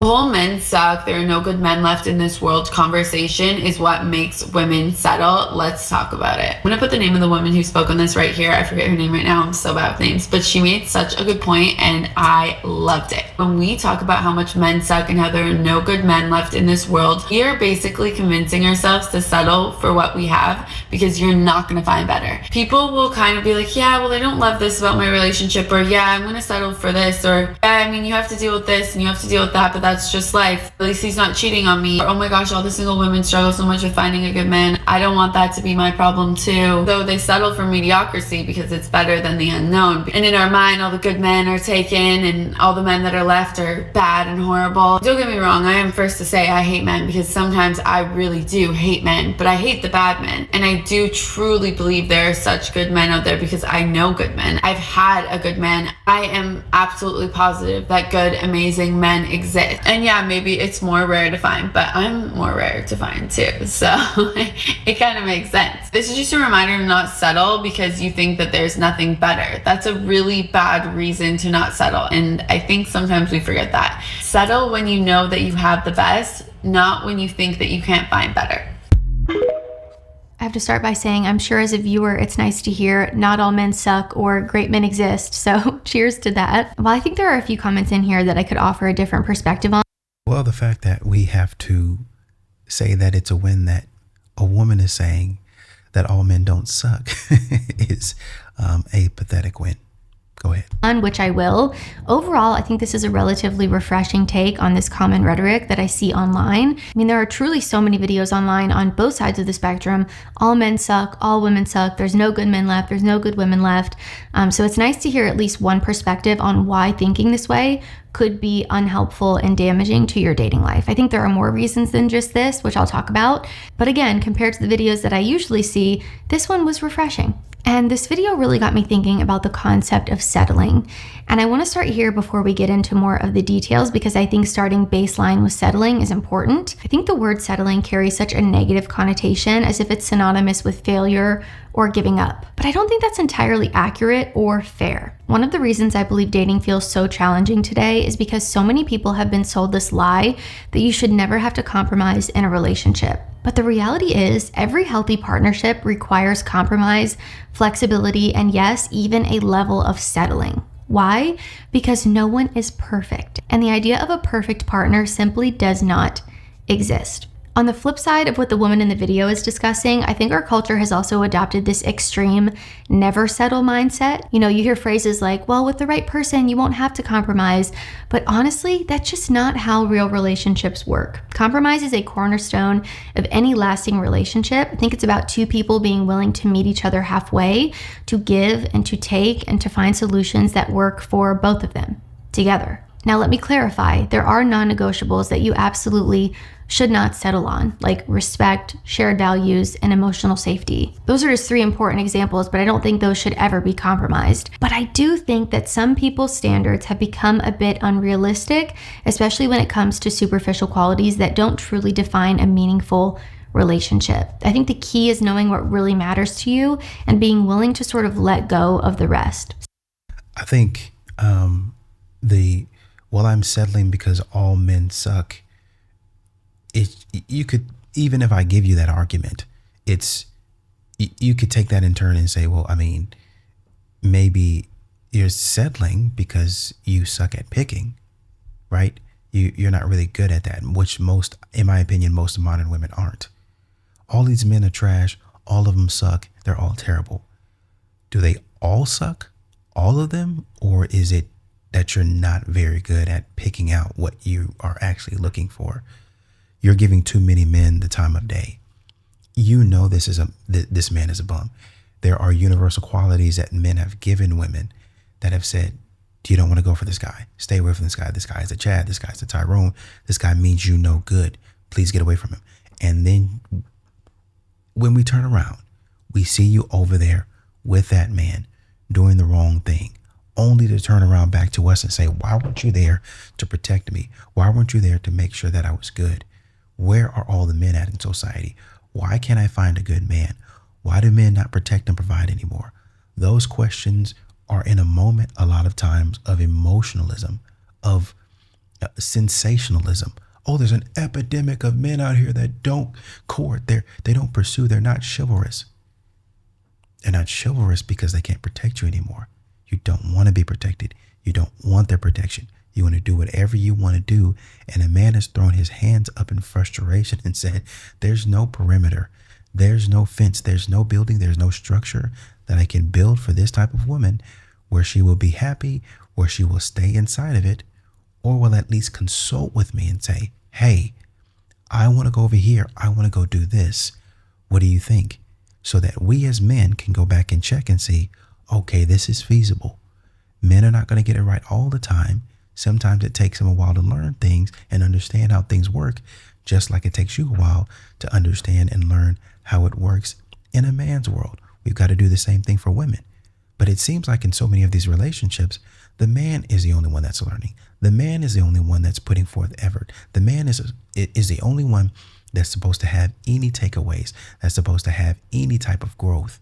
The whole men suck, there are no good men left in this world conversation is what makes women settle. Let's talk about it. I'm gonna put the name of the woman who spoke on this right here. I forget her name right now, I'm so bad with names, but she made such a good point and I loved it. When we talk about how much men suck and how there are no good men left in this world, we are basically convincing ourselves to settle for what we have because you're not gonna find better. People will kind of be like, yeah, well, I don't love this about my relationship, or yeah, I'm gonna settle for this, or yeah, I mean, you have to deal with this and you have to deal with that, but that's just life. At least he's not cheating on me. Or, oh my gosh, all the single women struggle so much with finding a good man. I don't want that to be my problem too. So they settle for mediocrity because it's better than the unknown. And in our mind, all the good men are taken and all the men that are left are bad and horrible. Don't get me wrong, I am first to say I hate men because sometimes I really do hate men, but I hate the bad men. And I do truly believe there are such good men out there because I know good men. I've had a good man. I am absolutely positive that good, amazing men exist. And yeah, maybe it's more rare to find, but I'm more rare to find too. So it kind of makes sense. This is just a reminder to not settle because you think that there's nothing better. That's a really bad reason to not settle. And I think sometimes we forget that. Settle when you know that you have the best, not when you think that you can't find better. I have to start by saying I'm sure as a viewer it's nice to hear not all men suck or great men exist, so cheers to that. Well, I think there are a few comments in here that I could offer a different perspective on. Well, the fact that we have to say that it's a win that a woman is saying that all men don't suck is a pathetic win. Go ahead. On which I will. Overall, I think this is a relatively refreshing take on this common rhetoric that I see online. I mean, there are truly so many videos online on both sides of the spectrum. All men suck, all women suck, there's no good men left, there's no good women left. So it's nice to hear at least one perspective on why thinking this way could be unhelpful and damaging to your dating life. I think there are more reasons than just this, which I'll talk about. But again, compared to the videos that I usually see, this one was refreshing. And this video really got me thinking about the concept of settling. And I want to start here before we get into more of the details because I think starting baseline with settling is important. I think the word settling carries such a negative connotation as if it's synonymous with failure or giving up. But I don't think that's entirely accurate or fair. One of the reasons I believe dating feels so challenging today is because so many people have been sold this lie that you should never have to compromise in a relationship. But the reality is, every healthy partnership requires compromise, flexibility, and yes, even a level of settling. Why? Because no one is perfect, and the idea of a perfect partner simply does not exist. On the flip side of what the woman in the video is discussing, I think our culture has also adopted this extreme never settle mindset. You know, you hear phrases like, well, with the right person, you won't have to compromise. But honestly, that's just not how real relationships work. Compromise is a cornerstone of any lasting relationship. I think it's about two people being willing to meet each other halfway, to give and to take, and to find solutions that work for both of them together. Now, let me clarify, there are non-negotiables that you absolutely should not settle on, like respect, shared values, and emotional safety. Those are just three important examples, but I don't think those should ever be compromised. But I do think that some people's standards have become a bit unrealistic, especially when it comes to superficial qualities that don't truly define a meaningful relationship. I think the key is knowing what really matters to you and being willing to sort of let go of the rest. I think I'm settling because all men suck. You could, even if I give you that argument, you could take that in turn and say, well, I mean, maybe you're settling because you suck at picking, right? You're not really good at that, which in my opinion, most modern women aren't. All these men are trash. All of them suck. They're all terrible. Do they all suck? All of them? Or is it that you're not very good at picking out what you are actually looking for? You're giving too many men the time of day. You know this man is a bum. There are universal qualities that men have given women that have said, you don't want to go for this guy. Stay away from this guy. This guy is a Chad. This guy's a Tyrone. This guy means you no good. Please get away from him. And then when we turn around, we see you over there with that man doing the wrong thing, only to turn around back to us and say, why weren't you there to protect me? Why weren't you there to make sure that I was good? Where are all the men at in society? Why can't I find a good man? Why do men not protect and provide anymore? Those questions are in a moment, a lot of times, of emotionalism, of sensationalism. Oh, there's an epidemic of men out here that don't court. They don't pursue. They're not chivalrous. They're not chivalrous because they can't protect you anymore. You don't want to be protected. You don't want their protection. You want to do whatever you want to do. And a man has thrown his hands up in frustration and said, there's no perimeter. There's no fence. There's no building. There's no structure that I can build for this type of woman where she will be happy, where she will stay inside of it, or will at least consult with me and say, hey, I want to go over here. I want to go do this. What do you think? So that we as men can go back and check and see, okay, this is feasible. Men are not going to get it right all the time. Sometimes it takes them a while to learn things and understand how things work, just like it takes you a while to understand and learn how it works in a man's world. We've got to do the same thing for women. But it seems like in so many of these relationships, the man is the only one that's learning. The man is the only one that's putting forth effort. The man is the only one that's supposed to have any takeaways, that's supposed to have any type of growth.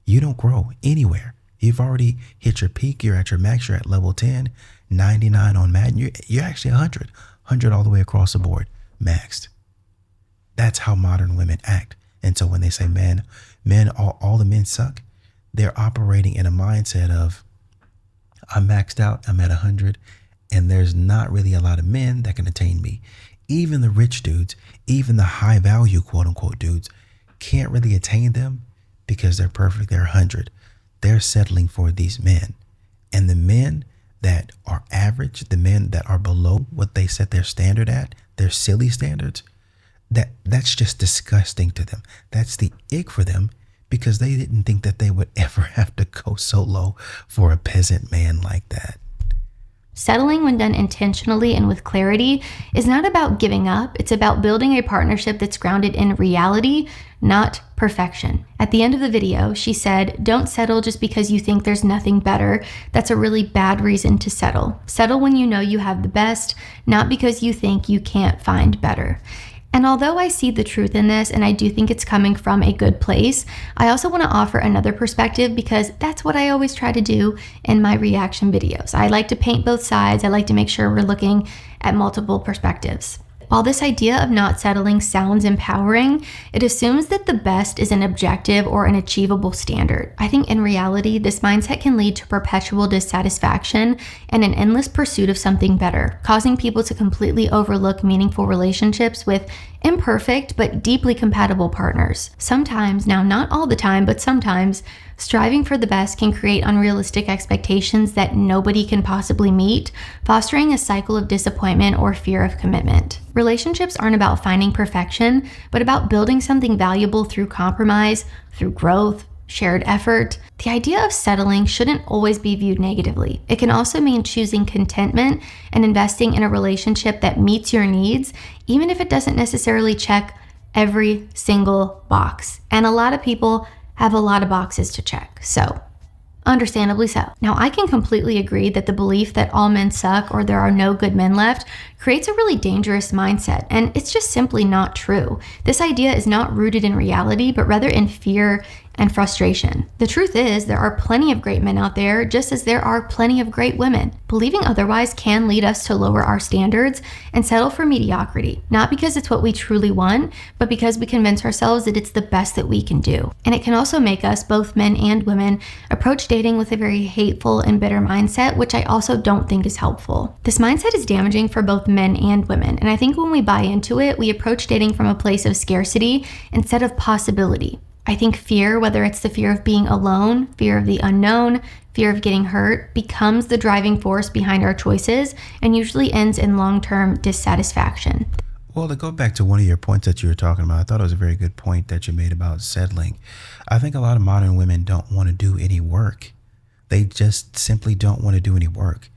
You don't grow anywhere. You've already hit your peak. You're at your max. You're at level 10, 99 on Madden. You're actually 100 all the way across the board, maxed. That's how modern women act. And so when they say all the men suck, they're operating in a mindset of, I'm maxed out, I'm at 100, and there's not really a lot of men that can attain me. Even the rich dudes, even the high value quote unquote dudes can't really attain them because they're perfect. They're 100. They're settling for these men. And the men that are average, the men that are below what they set their standard at, their silly standards, that's just disgusting to them. That's the ick for them because they didn't think that they would ever have to go so low for a peasant man like that. Settling, when done intentionally and with clarity, is not about giving up. It's about building a partnership that's grounded in reality, not perfection. At the end of the video, she said, don't settle just because you think there's nothing better. That's a really bad reason to settle. Settle when you know you have the best, not because you think you can't find better. And although I see the truth in this, and I do think it's coming from a good place, I also want to offer another perspective because that's what I always try to do in my reaction videos. I like to paint both sides. I like to make sure we're looking at multiple perspectives. While this idea of not settling sounds empowering, it assumes that the best is an objective or an achievable standard. I think in reality, this mindset can lead to perpetual dissatisfaction and an endless pursuit of something better, causing people to completely overlook meaningful relationships with imperfect but deeply compatible partners. Sometimes, now not all the time, but sometimes, striving for the best can create unrealistic expectations that nobody can possibly meet, fostering a cycle of disappointment or fear of commitment. Relationships aren't about finding perfection, but about building something valuable through compromise, through growth, shared effort. The idea of settling shouldn't always be viewed negatively. It can also mean choosing contentment and investing in a relationship that meets your needs, even if it doesn't necessarily check every single box. And a lot of people have a lot of boxes to check, so understandably so. Now, I can completely agree that the belief that all men suck or there are no good men left creates a really dangerous mindset, and it's just simply not true. This idea is not rooted in reality, but rather in fear and frustration. The truth is, there are plenty of great men out there, just as there are plenty of great women. Believing otherwise can lead us to lower our standards and settle for mediocrity, not because it's what we truly want, but because we convince ourselves that it's the best that we can do. And it can also make us, both men and women, approach dating with a very hateful and bitter mindset, which I also don't think is helpful. This mindset is damaging for both men and women, and I think when we buy into it, we approach dating from a place of scarcity instead of possibility. I think fear, whether it's the fear of being alone, fear of the unknown, fear of getting hurt, becomes the driving force behind our choices and usually ends in long-term dissatisfaction. Well, to go back to one of your points that you were talking about, I thought it was a very good point that you made about settling. I think a lot of modern women don't want to do any work. They just simply don't want to do any work.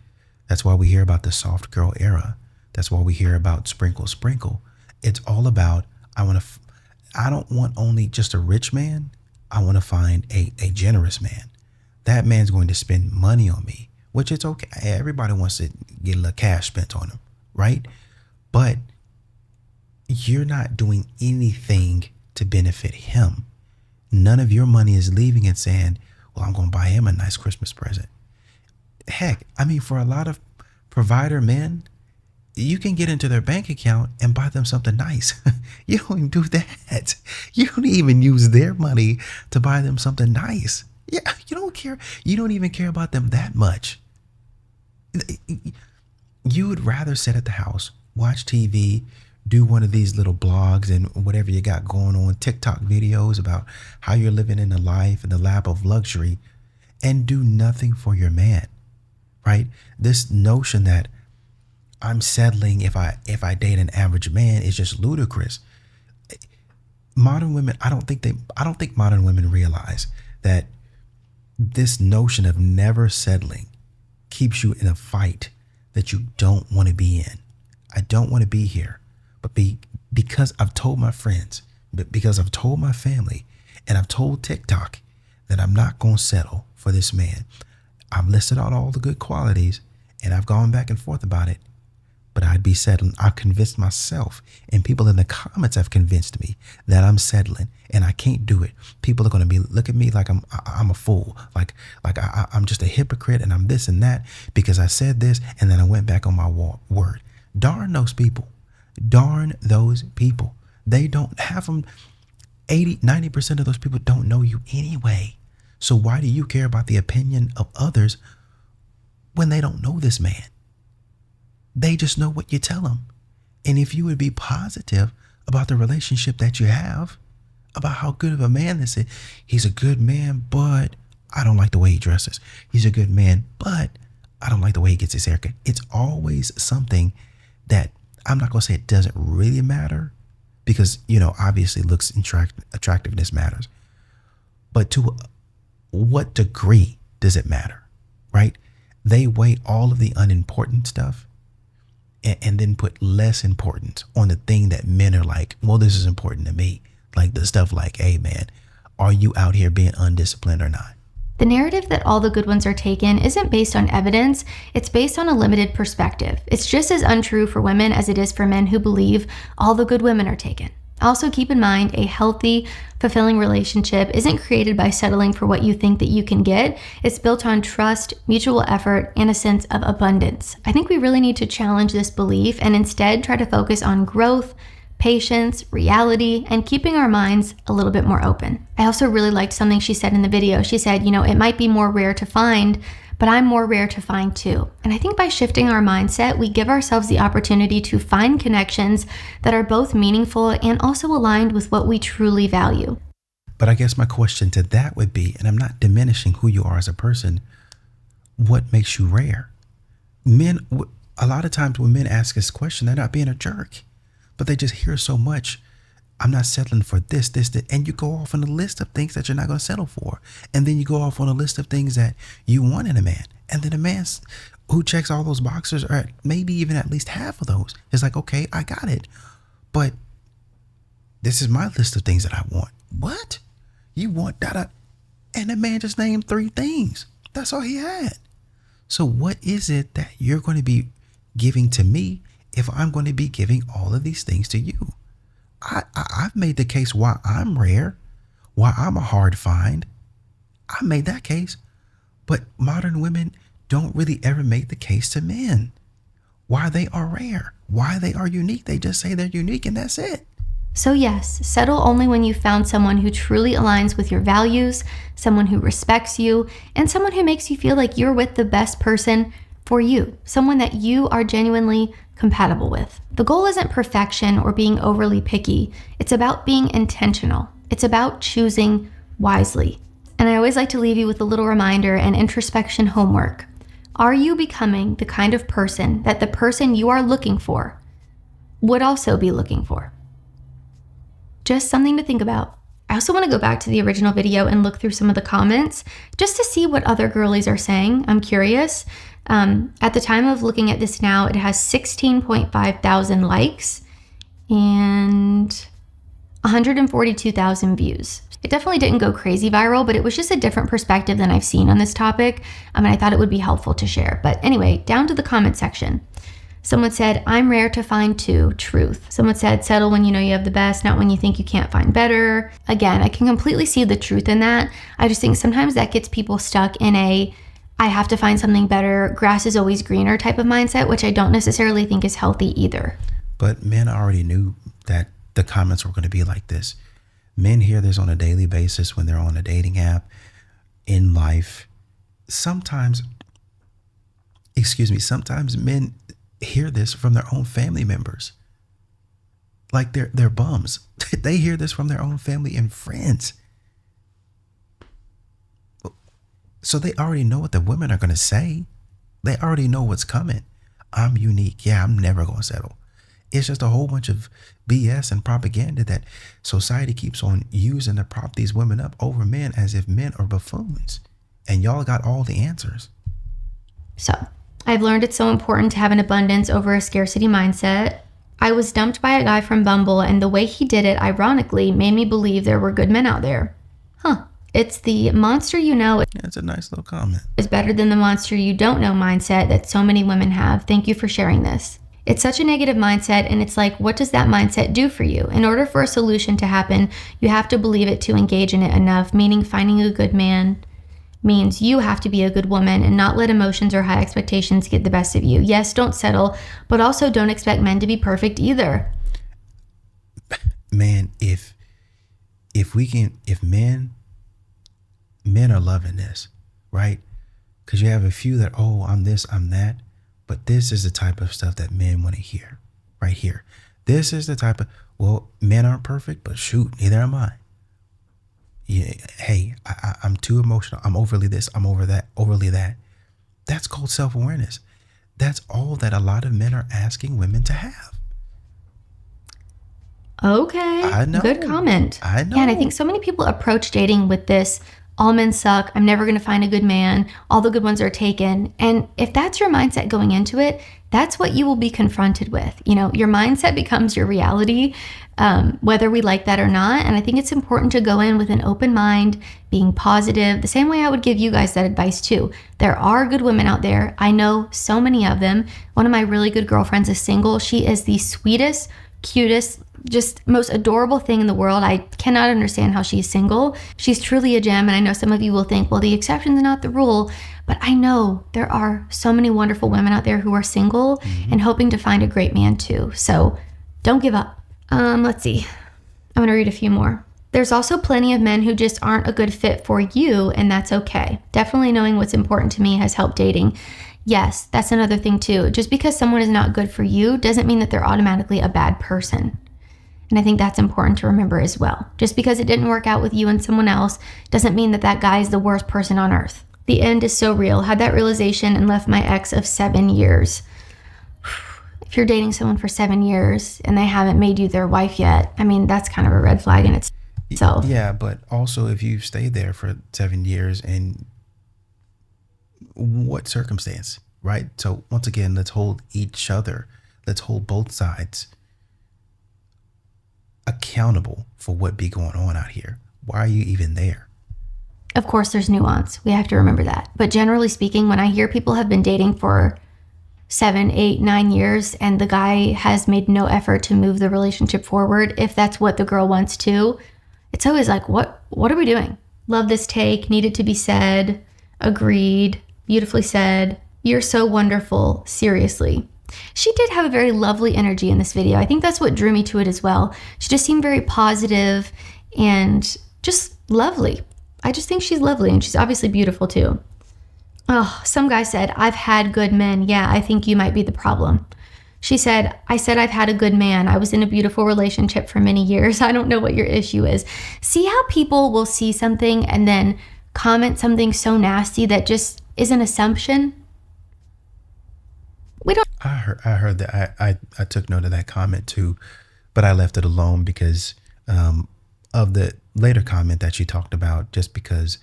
That's why we hear about the soft girl era. That's why we hear about sprinkle, sprinkle. It's all about, I don't want only just a rich man. I want to find a generous man. That man's going to spend money on me, which it's okay. Everybody wants to get a little cash spent on them, right? But you're not doing anything to benefit him. None of your money is leaving and saying, well, I'm going to buy him a nice Christmas present. Heck, I mean, for a lot of provider men, you can get into their bank account and buy them something nice. You don't even do that. You don't even use their money to buy them something nice. Yeah, you don't care. You don't even care about them that much. You would rather sit at the house, watch TV, do one of these little blogs and whatever you got going on, TikTok videos about how you're living in the life and the lap of luxury, and do nothing for your man, right? This notion that I'm settling if I date an average man is just ludicrous. Modern women, I don't think modern women realize that this notion of never settling keeps you in a fight that you don't want to be in. I don't want to be here, but because I've told my friends, but because I've told my family, and I've told TikTok that I'm not going to settle for this man. I've listed out all the good qualities and I've gone back and forth about it, but I'd be settling. I've convinced myself, and people in the comments have convinced me that I'm settling and I can't do it. People are going to look at me like I'm a fool, like I'm just a hypocrite and I'm this and that because I said this and then I went back on my word. Darn those people. Darn those people. They don't have them. 90% of those people don't know you anyway. So why do you care about the opinion of others when they don't know this man? They just know what you tell them. And if you would be positive about the relationship that you have, about how good of a man this is, he's a good man, but I don't like the way he dresses. He's a good man, but I don't like the way he gets his haircut. It's always something that I'm not going to say it doesn't really matter because, obviously looks and attractiveness matters. But to what degree does it matter, right? They weigh all of the unimportant stuff and then put less importance on the thing that men are like, well, this is important to me. Like the stuff like, hey, man, are you out here being undisciplined or not? The narrative that all the good ones are taken isn't based on evidence, it's based on a limited perspective. It's just as untrue for women as it is for men who believe all the good women are taken. Also keep in mind, a healthy, fulfilling relationship isn't created by settling for what you think that you can get. It's built on trust, mutual effort, and a sense of abundance. I think we really need to challenge this belief and instead try to focus on growth, patience, reality, and keeping our minds a little bit more open. I also really liked something she said in the video. She said, it might be more rare to find, but I'm more rare to find too. And I think by shifting our mindset, we give ourselves the opportunity to find connections that are both meaningful and also aligned with what we truly value. But I guess my question to that would be, and I'm not diminishing who you are as a person, what makes you rare? Men, a lot of times when men ask this question, they're not being a jerk. But they just hear so much, I'm not settling for this, and you go off on a list of things that you're not going to settle for. And then you go off on a list of things that you want in a man. And then a man who checks all those boxes, or maybe even at least half of those, is like, okay, I got it. But this is my list of things that I want. What? You want that? And the man just named 3 things. That's all he had. So what is it that you're going to be giving to me if I'm going to be giving all of these things to you? I've made the case why I'm rare, why I'm a hard find. I made that case. But modern women don't really ever make the case to men why they are rare, why they are unique. They just say they're unique and that's it. So yes, settle only when you've found someone who truly aligns with your values, someone who respects you, and someone who makes you feel like you're with the best person for you, someone that you are genuinely compatible with. The goal isn't perfection or being overly picky. It's about being intentional. It's about choosing wisely. And I always like to leave you with a little reminder and introspection homework. Are you becoming the kind of person that the person you are looking for would also be looking for? Just something to think about. I also want to go back to the original video and look through some of the comments just to see what other girlies are saying. I'm curious. At the time of looking at this now, it has 16.5 thousand likes and 142,000 views. It definitely didn't go crazy viral, but it was just a different perspective than I've seen on this topic. And I thought it would be helpful to share. But anyway, down to the comment section. Someone said, I'm rare to find too, truth. Someone said, settle when you know you have the best, not when you think you can't find better. Again, I can completely see the truth in that. I just think sometimes that gets people stuck in a I have to find something better, grass is always greener type of mindset, which I don't necessarily think is healthy either. But men already knew that the comments were going to be like this. Men hear this on a daily basis when they're on a dating app, in life. Sometimes men hear this from their own family members. Like they're bums. They hear this from their own family and friends. So they already know what the women are going to say. They already know what's coming. I'm unique. Yeah, I'm never going to settle. It's just a whole bunch of BS and propaganda that society keeps on using to prop these women up over men as if men are buffoons. And y'all got all the answers. So I've learned it's so important to have an abundance over a scarcity mindset. I was dumped by a guy from Bumble, and the way he did it, ironically, made me believe there were good men out there. It's the monster you know That's a nice little comment. is better than the monster you don't know mindset that so many women have. Thank you for sharing this. It's such a negative mindset, and it's like, what does that mindset do for you? In order for a solution to happen, you have to believe it to engage in it enough, meaning finding a good man means you have to be a good woman and not let emotions or high expectations get the best of you. Yes, don't settle, but also don't expect men to be perfect either. Man, if men are loving this, right? Because you have a few that, oh, I'm this, I'm that. But this is the type of stuff that men want to hear right here. This is the type of, well, men aren't perfect, but shoot, neither am I. Yeah, hey, I'm too emotional. I'm overly this, I'm overly that. That's called self-awareness. That's all that a lot of men are asking women to have. Okay. I know. Good comment. I know. Yeah, and I think so many people approach dating with this, all men suck, I'm never going to find a good man, all the good ones are taken. And if that's your mindset going into it, that's what you will be confronted with. You know, your mindset becomes your reality, whether we like that or not. And I think it's important to go in with an open mind, being positive, the same way I would give you guys that advice too. There are good women out there. I know so many of them. One of my really good girlfriends is single. She is the sweetest, cutest, just most adorable thing in the world. I cannot understand how she's single. She's truly a gem. And I know some of you will think, well, the exception's not the rule. But I know there are so many wonderful women out there who are single and hoping to find a great man too. So don't give up. Let's see. I'm going to read a few more. There's also plenty of men who just aren't a good fit for you, and that's okay. Definitely knowing what's important to me has helped dating. Yes, that's another thing too. Just because someone is not good for you doesn't mean that they're automatically a bad person. And I think that's important to remember as well. Just because it didn't work out with you and someone else doesn't mean that that guy is the worst person on earth. The end is so real. Had that realization and left my ex of 7 years. If you're dating someone for 7 years and they haven't made you their wife yet, I mean, that's kind of a red flag in itself. Yeah, but also if you've stayed there for 7 years, and what circumstance, right? So once again, let's hold both sides accountable for what be going on out here. Why are you even there? Of course, there's nuance. We have to remember that. But generally speaking, when I hear people have been dating for 7, 8, 9 years and the guy has made no effort to move the relationship forward, if that's what the girl wants to, it's always like, what are we doing? Love this take, needed to be said, agreed, beautifully said, you're so wonderful, seriously. She did have a very lovely energy in this video. I think that's what drew me to it as well. She just seemed very positive and just lovely. I just think she's lovely, and she's obviously beautiful too. Oh, some guy said, I've had good men. Yeah, I think you might be the problem. She said, I said I've had a good man. I was in a beautiful relationship for many years. I don't know what your issue is. See how people will see something and then comment something so nasty that just is an assumption? We don't. I heard that. I took note of that comment too, but I left it alone because of the later comment that you talked about. Just because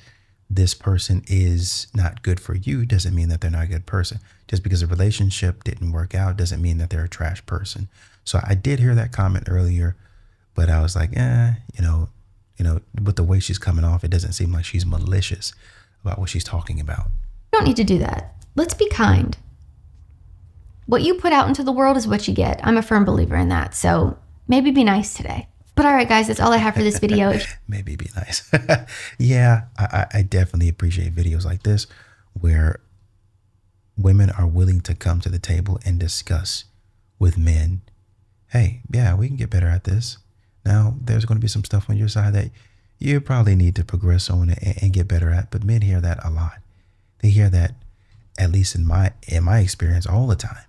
this person is not good for you doesn't mean that they're not a good person. Just because a relationship didn't work out doesn't mean that they're a trash person. So I did hear that comment earlier, but I was like, with the way she's coming off, it doesn't seem like she's malicious about what she's talking about. You don't need to do that. Let's be kind. What you put out into the world is what you get. I'm a firm believer in that. So maybe be nice today. But all right, guys, that's all I have for this video. Maybe be nice. Yeah, I definitely appreciate videos like this where women are willing to come to the table and discuss with men, hey, yeah, we can get better at this. Now, there's going to be some stuff on your side that you probably need to progress on and get better at. But men hear that a lot. They hear that, at least in my experience, all the time,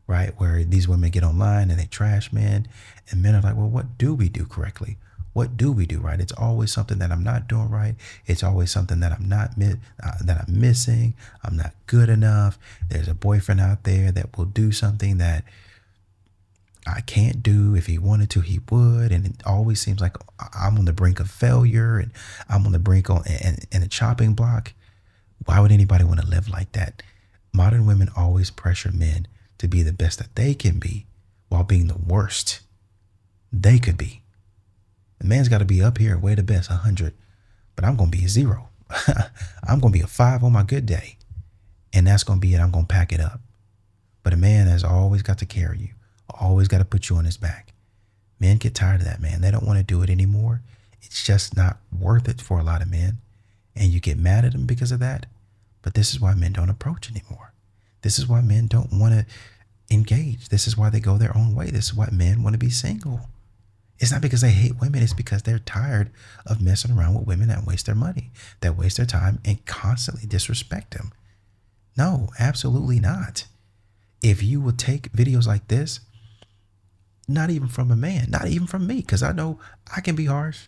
right? Where these women get online and they trash men, and men are like, well, what do we do correctly? What do we do right? It's always something that I'm not doing right. It's always something that that I'm missing. I'm not good enough. There's a boyfriend out there that will do something that I can't do. If he wanted to, he would. And it always seems like I'm on the brink of failure, and I'm on the brink in a chopping block. Why would anybody want to live like that? Modern women always pressure men to be the best that they can be while being the worst they could be. The man's got to be up here way the best, 100, but I'm going to be a 0. I'm going to be a 5 on my good day, and that's going to be it. I'm going to pack it up. But a man has always got to carry you, always got to put you on his back. Men get tired of that, man. They don't want to do it anymore. It's just not worth it for a lot of men, and you get mad at them because of that. But this is why men don't approach anymore. This is why men don't want to engage. This is why they go their own way. This is why men want to be single. It's not because they hate women. It's because they're tired of messing around with women that waste their money, that waste their time and constantly disrespect them. No, absolutely not. If you would take videos like this, not even from a man, not even from me, because I know I can be harsh.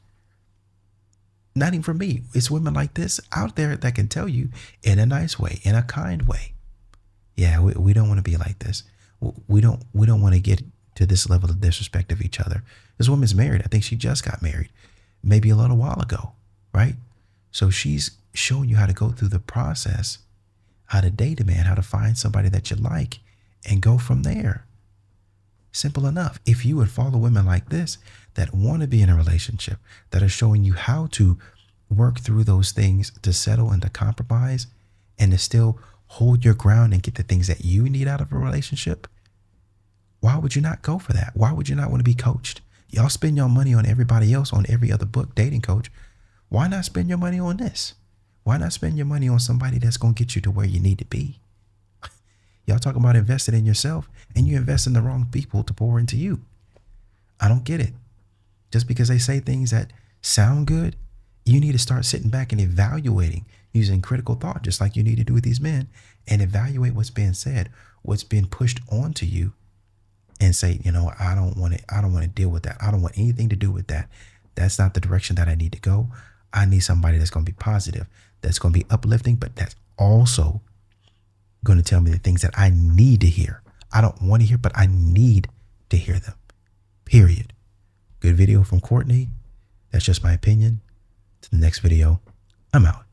Not even from me. It's women like this out there that can tell you in a nice way, in a kind way. Yeah, we don't want to be like this. We don't want to get to this level of disrespect of each other. This woman's married. I think she just got married, maybe a little while ago, right? So she's showing you how to go through the process, how to date a man, how to find somebody that you like, and go from there. Simple enough. If you would follow women like this that want to be in a relationship, that are showing you how to work through those things, to settle and to compromise, and to still hold your ground and get the things that you need out of a relationship, why would you not go for that? Why would you not want to be coached? Y'all spend your money on everybody else, on every other book, dating coach. Why not spend your money on this? Why not spend your money on somebody that's going to get you to where you need to be? Y'all talking about investing in yourself, and you invest in the wrong people to pour into you. I don't get it. Just because they say things that sound good, you need to start sitting back and evaluating, using critical thought, just like you need to do with these men, and evaluate what's being said, what's being pushed onto you, and say, I don't want to deal with that. I don't want anything to do with that. That's not the direction that I need to go. I need somebody that's going to be positive, that's going to be uplifting, but that's also going to tell me the things that I need to hear. I don't want to hear, but I need to hear them. Period. Good video from Courtney. That's just my opinion. To the next video, I'm out.